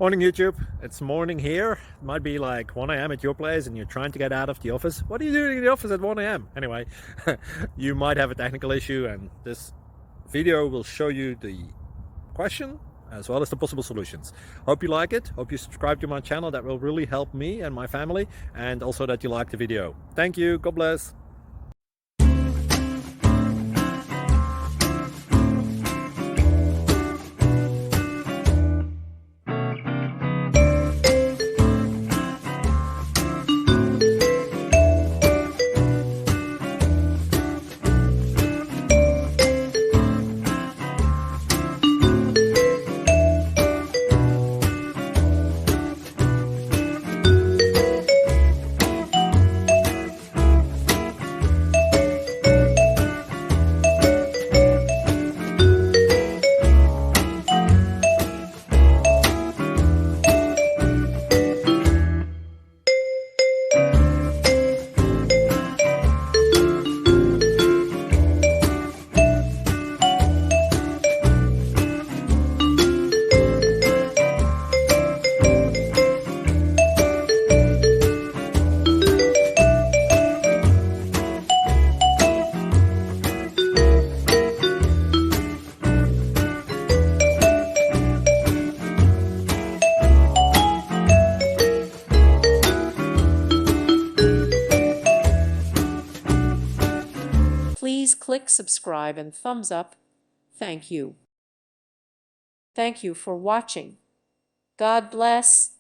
Morning YouTube, it's morning here. It might be like 1 a.m. at your place and you're trying to get out of the office. What are you doing in the office at 1 a.m.? Anyway, you might have a technical issue and this video will show you the question as well as the possible solutions. Hope you like it, hope you subscribe to my channel. That will really help me and my family, and also that you like the video. Thank you, God bless. Please click subscribe and thumbs up. Thank you. Thank you for watching. God bless.